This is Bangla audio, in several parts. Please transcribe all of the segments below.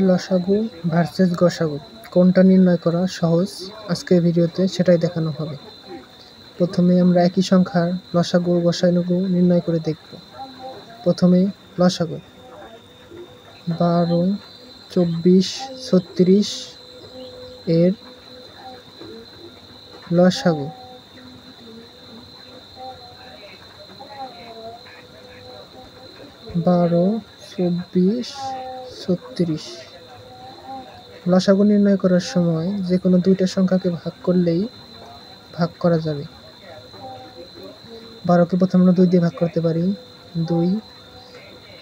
লসাগু ভার্সেস গসাগু কোনটা নির্ণয় করা সহজ আজকের ভিডিওতে সেটাই দেখানো হবে। প্রথমে আমরা একই সংখ্যার লসাগু ও গসাগু নির্ণয় করে দেখব। প্রথমে লসাগু 12, 24, 36 এর লসাগু 12, 24, 36। লসাগু নির্ণয় করার সময় যে কোনো দুইটা সংখ্যাকে ভাগ করলেই ভাগ করা যাবে। 12কে প্রথমে আমরা 2 দিয়ে ভাগ করতে পারি। 2,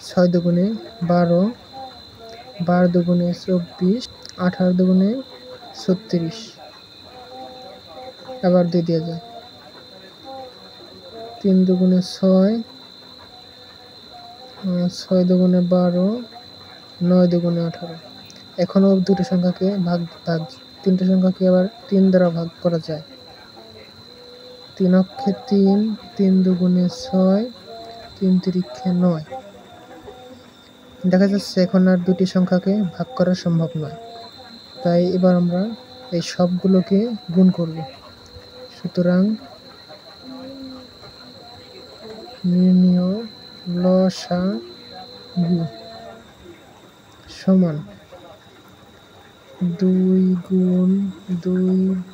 6 দুগুণে 12, 12 দুগুণে 24, 18 দুগুণে 36। আবার 2 দিয়ে যায়। 3 দুগুণে 6, 6 দুগুণে 12, 9 দুগুণে 18। এখনও দুটো সংখ্যাকে তিনটে সংখ্যাকে আবার 3 দ্বারা ভাগ করা যায়। 3 অক্ষে 3, 3 দুগুণে 6, 3 তিরিক্ষে 9। দেখা যাচ্ছে এখন আর দুটি সংখ্যাকে ভাগ করা সম্ভব নয়, তাই এবার আমরা এই সবগুলোকে গুণ করব। সুতরাং নির্ণয় লসাগু সমান 2 গুণ 2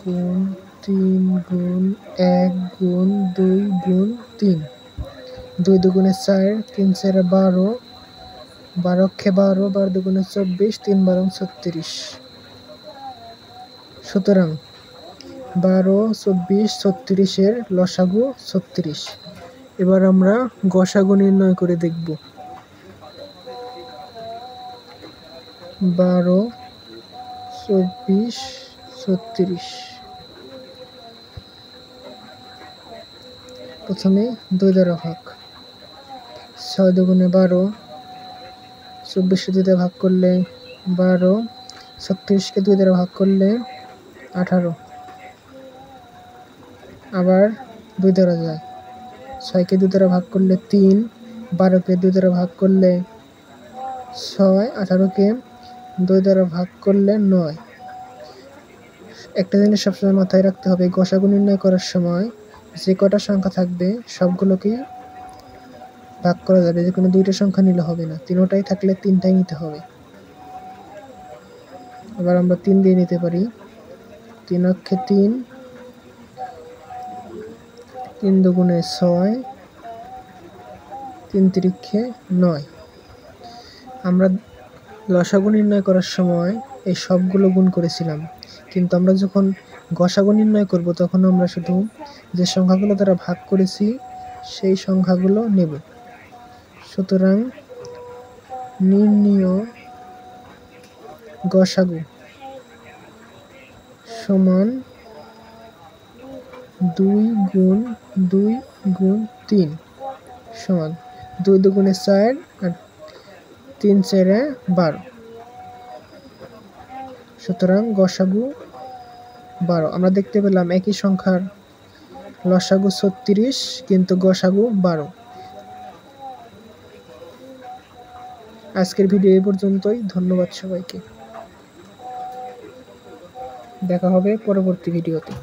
গুণ 3 গুণ 1 গুণ 2 গুণ 3। 2 দুগুণে 4, 3 4 12, 12 অক্ষে 12, 12 দুগুণে 24, 3 12 36। সুতরাং 12, 24, 36 এর লসাগু 36। এবার আমরা গসাগু নির্ণয় করে দেখব। 12, 24, 36। প্রথমে 2 দ্বারা ভাগ। 6 দুগুণে 12, 24কে 2 দ্বারা ভাগ করলে 12, 36কে 2 দ্বারা ভাগ করলে 18। আবার 2 দ্বারা যায়। 6কে 2 দ্বারা ভাগ করলে 3, 12কে 2 দ্বারা ভাগ করলে 6, 18কে 2 দ্বারা ভাগ করলে 9। একটা জিনিস সবসময় মাথায় রাখতে হবে, গসাগু নির্ণয় করার সময় যে কটা সংখ্যা থাকবে সবগুলোকেই ভাগ করা যাবে। যে কোনো দুইটা সংখ্যা নিলে হবে না, তিনটাই থাকলে তিনটাই নিতে হবে। এবার আমরা 3 দিয়ে নিতে পারি। 3 অক্ষে 3, 3 দুগুণে 6, 3 তিরিক্ষে 9। আমরা লসাগু নির্ণয় করার সময় এই সবগুলো গুণ করেছিলাম, কিন্তু আমরা যখন গসাগু নির্ণয় করব তখন আমরা শুধু যে সংখ্যাগুলো দ্বারা ভাগ করেছি সেই সংখ্যাগুলো নেব। সুতরাং নির্ণয় গসাগু সমান 2 গুণ 2 গুণ 3 সমান 2 দুগুণে 4 আর 3 4 12। সুতরাং গসাগু 12। আমরা দেখতে পেলাম একই সংখ্যার লসাগু 36 কিন্তু গসাগু 12। আজকের ভিডিও এই পর্যন্তই। ধন্যবাদ সবাইকে। দেখা হবে পরবর্তী ভিডিওতে।